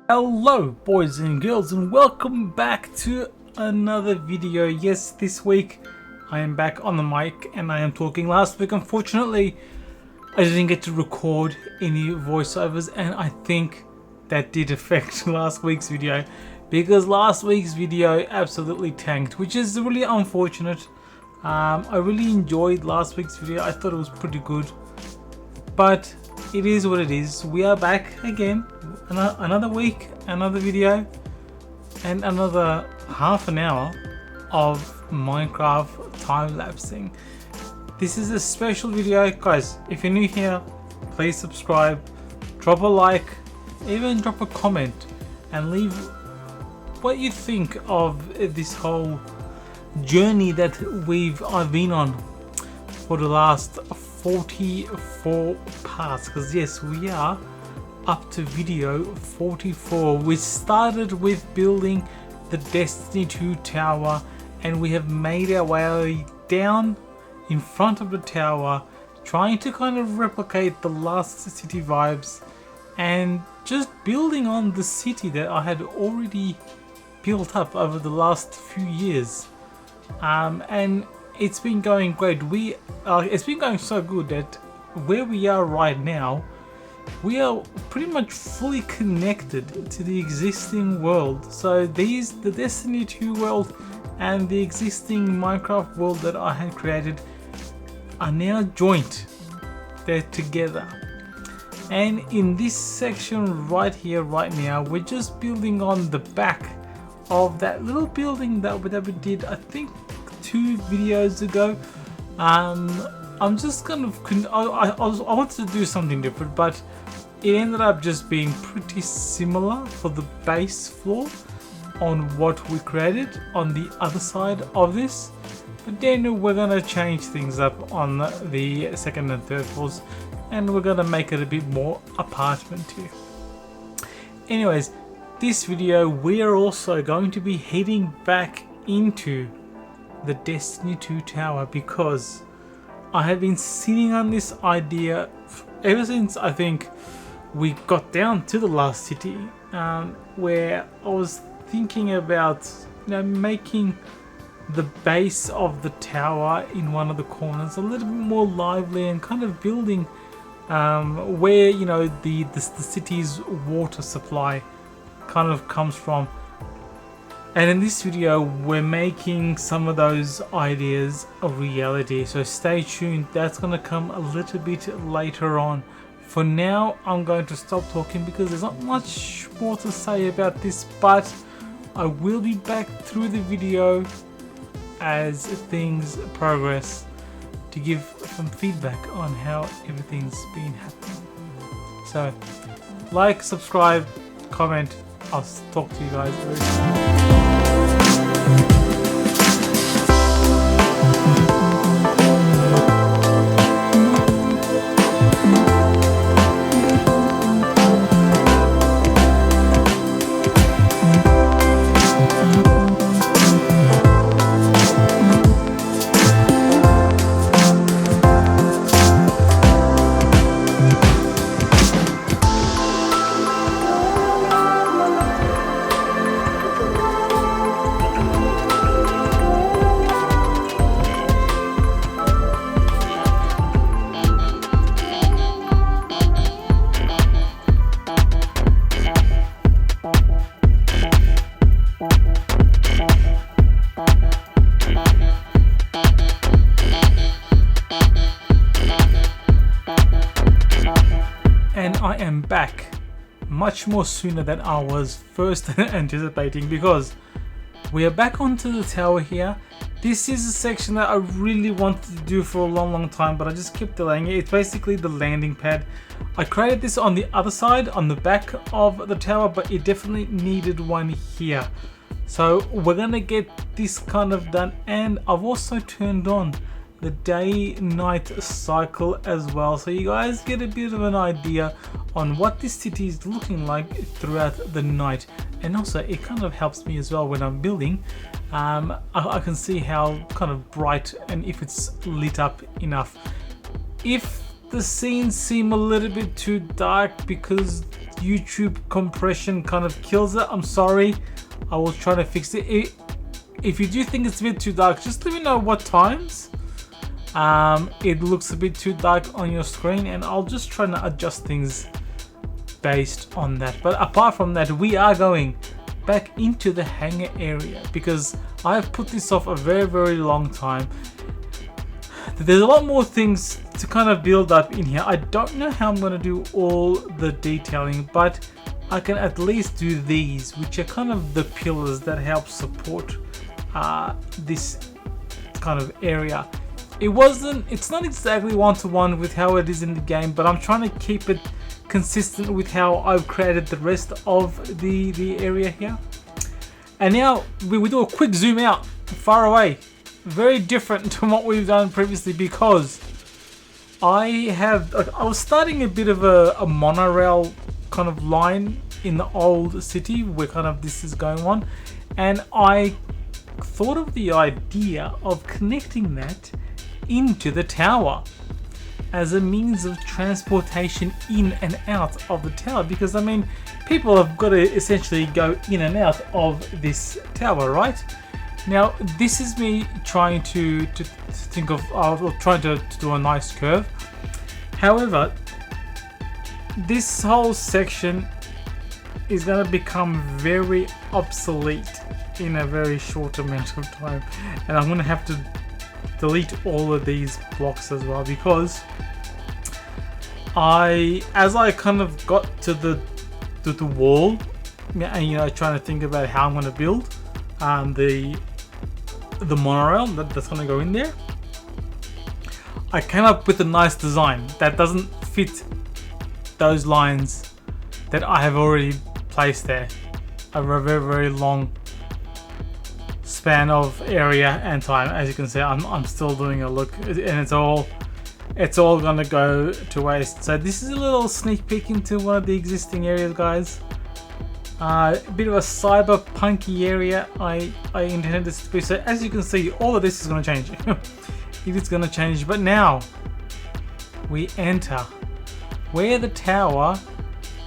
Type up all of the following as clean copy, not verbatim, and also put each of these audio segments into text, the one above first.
Hello boys and girls, and welcome back to another video. Yes, this week I am back on the mic and I am talking. Last week unfortunately I didn't get to record any voiceovers, and I think that did affect last week's video, because last week's video absolutely tanked, which is really unfortunate. I really enjoyed last week's video. I thought it was pretty good, but it is what it is. We are back again, another week, another video, and another half an hour of Minecraft time-lapsing. This is a special video, guys. If you're new here, please subscribe, drop a like, even drop a comment, and leave what you think of this whole journey that I've been on for the last 44 parts, because yes, we are up to video 44. We started with building the Destiny 2 tower, and we have made our way down in front of the tower, trying to kind of replicate the Last City vibes and just building on the city that I had already built up over the last few years. And it's been going great. It's been going so good that where we are right now, we are pretty much fully connected to the existing world. So the Destiny 2 world and the existing Minecraft world that I had created are now joint. They're together. And in this section right here, right now, we're just building on the back of that little building that we did, I think, 2 videos ago. I'm just kind of I wanted to do something different, but it ended up just being pretty similar for the base floor on what we created on the other side of this. But then we're gonna change things up on the second and third floors, and we're gonna make it a bit more apartment-y. Anyways, this video we are also going to be heading back into the Destiny 2 tower, because I have been sitting on this idea ever since I think we got down to the last city, where I was thinking about making the base of the tower in one of the corners a little bit more lively, and kind of building where the city's water supply kind of comes from. And in this video we're making some of those ideas a reality, so stay tuned. That's going to come a little bit later on. For now I'm going to stop talking because there's not much more to say about this, but I will be back through the video as things progress to give some feedback on how everything's been happening. So like, subscribe, comment. I'll talk to you guys very soon. And I am back much more sooner than I was first anticipating, because we are back onto the tower here. This is a section that I really wanted to do for a long time, but I just kept delaying it. It's basically the landing pad. I created this on the other side, on the back of the tower, but it definitely needed one here. So we're gonna get this kind of done, and I've also turned on the day-night cycle as well, so you guys get a bit of an idea on what this city is looking like throughout the night. And also it kind of helps me as well when I'm building. I can see how kind of bright, and if it's lit up enough. If the scenes seem a little bit too dark because YouTube compression kind of kills it. I'm sorry. I will try to fix it. If you do think it's a bit too dark, just let me know what times it looks a bit too dark on your screen, and I'll just try to adjust things based on that. But apart from that, we are going back into the hangar area because I have put this off a very long time. There's a lot more things to kind of build up in here. I don't know how I'm going to do all the detailing, but I can at least do these, which are kind of the pillars that help support this kind of area. It's not exactly one-to-one with how it is in the game, but I'm trying to keep it consistent with how I've created the rest of the area here. And now we do a quick zoom out far away. Very different to what we've done previously, because I was starting a bit of a monorail kind of line in the old city where kind of this is going on, and I thought of the idea of connecting that into the tower as a means of transportation in and out of the tower, because I mean, people have got to essentially go in and out of this tower, right? Now this is me trying to think of trying to do a nice curve. However, this whole section is going to become very obsolete in a very short amount of time, and I'm going to have to delete all of these blocks as well, because as I kind of got to the wall, and you know, trying to think about how I'm going to build the monorail that's going to go in there, I came up with a nice design that doesn't fit those lines that I have already placed there over a very long span of area and time. As you can see, I'm still doing a look, and it's all gonna go to waste. So this is a little sneak peek into one of the existing areas, guys. A bit of a cyberpunky area I intended this to be. So as you can see, all of this is going to change. It is going to change. But now we enter where the tower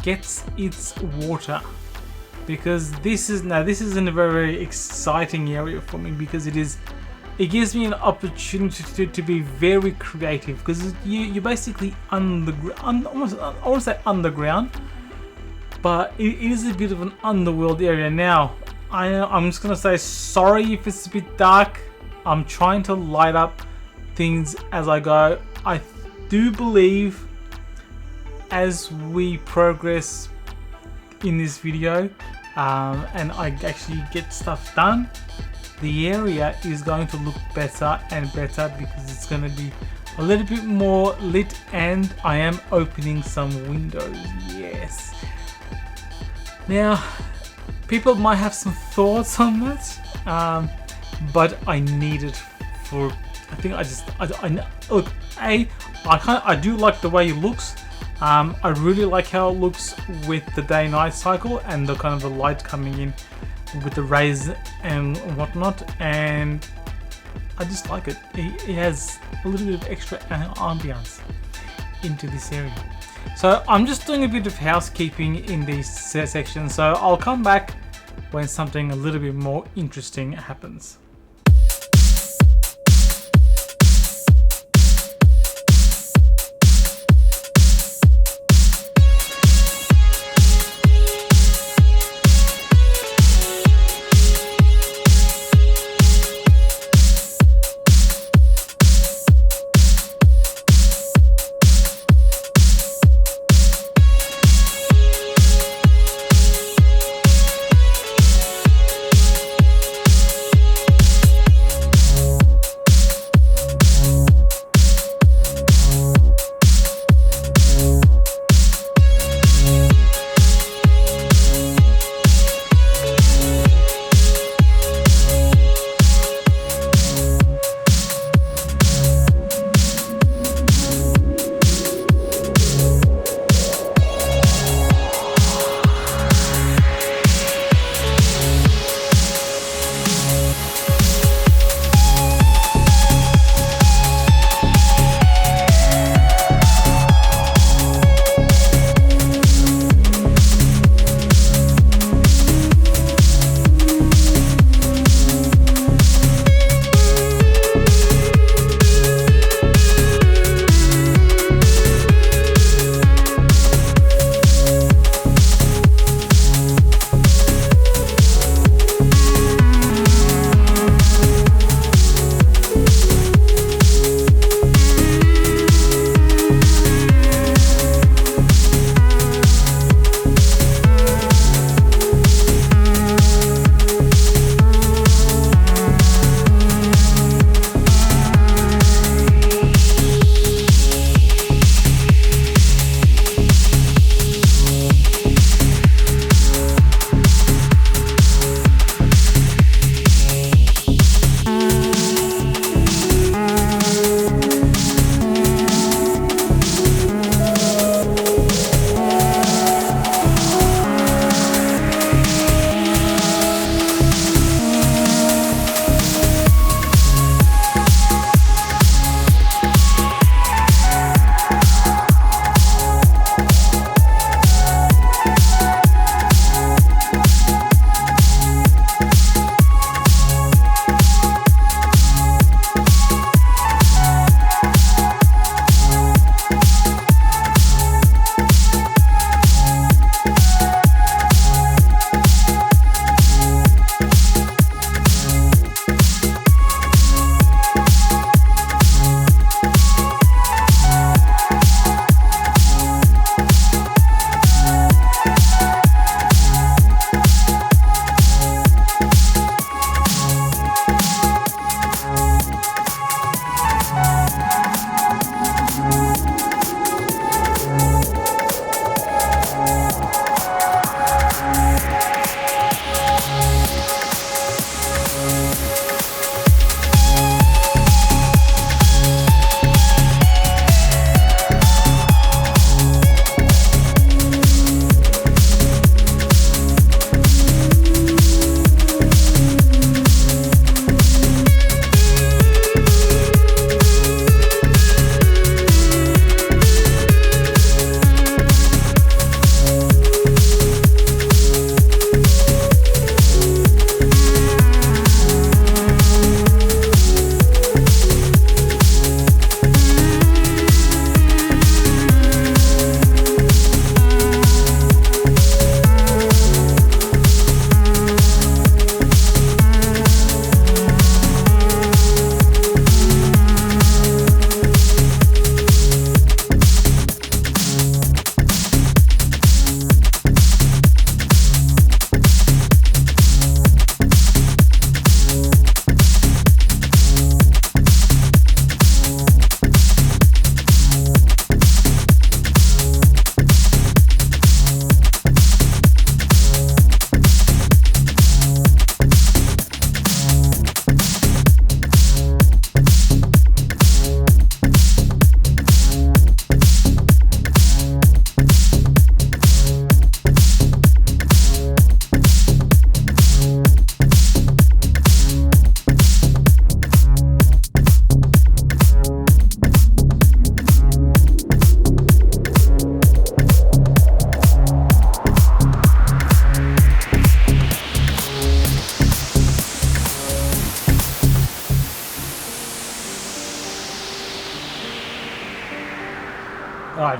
gets its water, because this is in a very exciting area for me, because it gives me an opportunity to be very creative, because you're basically almost say underground, but it is a bit of an underworld area. Now, I'm just gonna say sorry if it's a bit dark. I'm trying to light up things as I go. I do believe as we progress in this video, and I actually get stuff done, the area is going to look better and better, because it's going to be a little bit more lit, and I am opening some windows. Yes. Now, people might have some thoughts on that, but I need it for. I think look. I do like the way it looks. I really like how it looks with the day-night cycle and the kind of the light coming in with the rays and whatnot, and I just like it. It has a little bit of extra ambience into this area. So I'm just doing a bit of housekeeping in these sections, so I'll come back when something a little bit more interesting happens.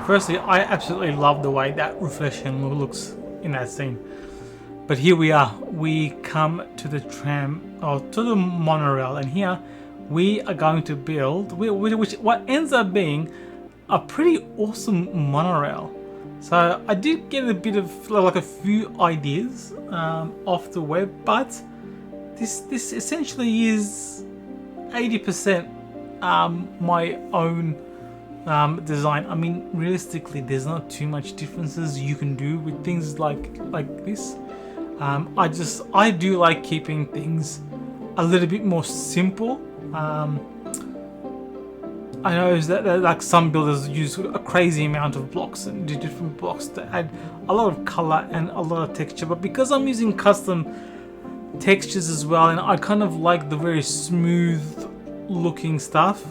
Firstly, I absolutely love the way that reflection looks in that scene. But here we are. We come to the tram, or to the monorail, and here we are going to build, what ends up being a pretty awesome monorail. So I did get a bit of, like, a few ideas off the web, but this essentially is 80% my own design. I mean, realistically, there's not too much differences you can do with things like this. I do like keeping things a little bit more simple. I know that like some builders use a crazy amount of blocks and do different blocks to add a lot of color and a lot of texture, but because I'm using custom textures as well, and I kind of like the very smooth looking stuff,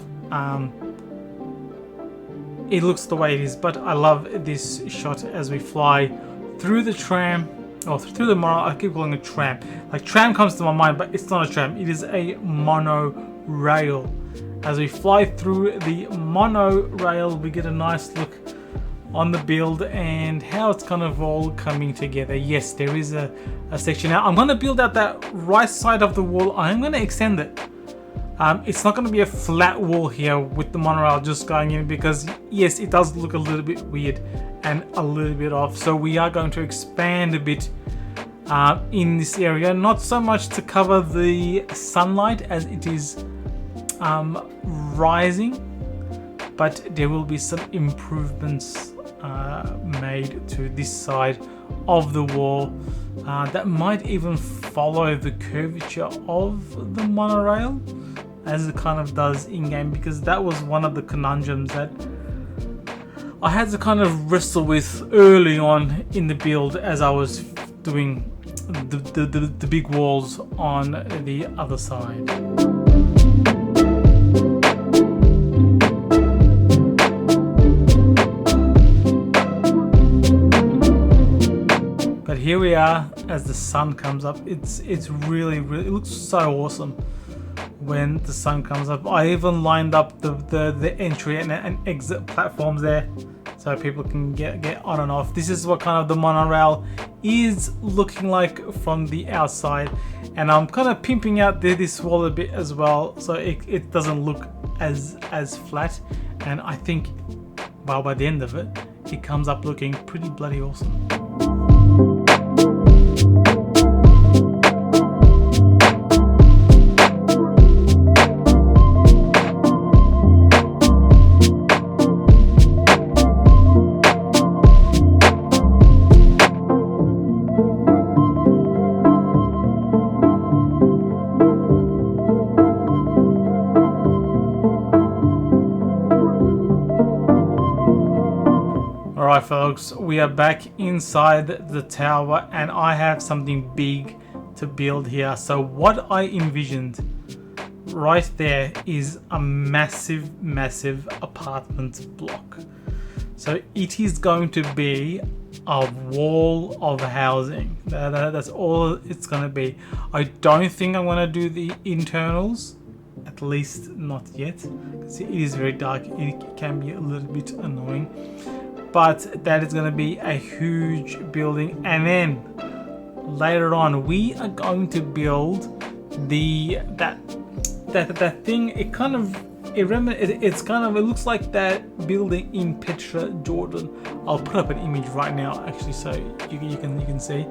it looks the way it is. But I love this shot as we fly through the tram, or through the monorail. I keep calling it tram. Like, tram comes to my mind, but it's not a tram, it is a monorail. As we fly through the monorail, we get a nice look on the build and how it's kind of all coming together. Yes, there is a section. Now I'm going to build out that right side of the wall. I'm going to extend it. It's not going to be a flat wall here with the monorail just going in, because yes, it does look a little bit weird and a little bit off. So we are going to expand a bit in this area, not so much to cover the sunlight as it is rising, but there will be some improvements made to this side of the wall that might even follow the curvature of the monorail as it kind of does in game, because that was one of the conundrums that I had to kind of wrestle with early on in the build as I was doing the big walls on the other side. But here we are as the sun comes up. It's really, it looks so awesome when the sun comes up. I even lined up the entry and exit platforms there so people can get on and off. This is what kind of the monorail is looking like from the outside, and I'm kind of pimping out this wall a bit as well so it doesn't look as flat, and I think, well, by the end of it, it comes up looking pretty bloody awesome. Alright folks, we are back inside the tower and I have something big to build here. So what I envisioned right there is a massive apartment block. So it is going to be a wall of housing. That's all it's going to be. I don't think I'm going to do the internals, at least not yet, because it is very dark. It can be a little bit annoying. But that is going to be a huge building, and then later on we are going to build that thing. It looks like that building in Petra, Jordan. I'll put up an image right now actually so you can see.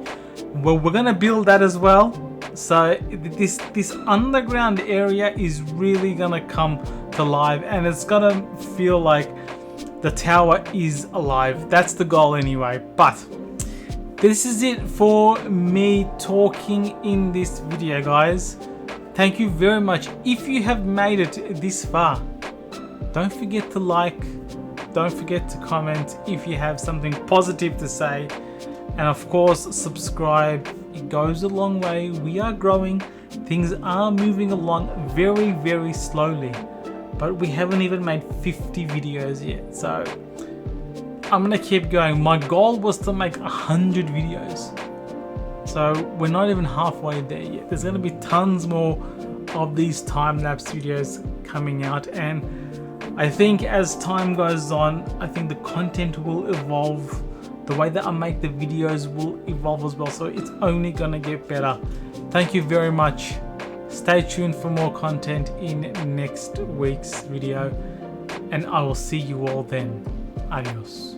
Well, we're going to build that as well. So this underground area is really going to come to life, and it's going to feel like the tower is alive. That's the goal anyway. But this is it for me talking in this video, guys. Thank you very much. If you have made it this far, don't forget to like, don't forget to comment if you have something positive to say, and of course subscribe. It goes a long way. We are growing. Things are moving along very slowly, but we haven't even made 50 videos yet, so I'm gonna keep going. My goal was to make 100 videos, so we're not even halfway there yet. There's gonna be tons more of these time-lapse videos coming out, and I think as time goes on, I think the content will evolve. The way that I make the videos will evolve as well, so it's only gonna get better. Thank you very much. Stay tuned for more content in next week's video, and I will see you all then. Adios.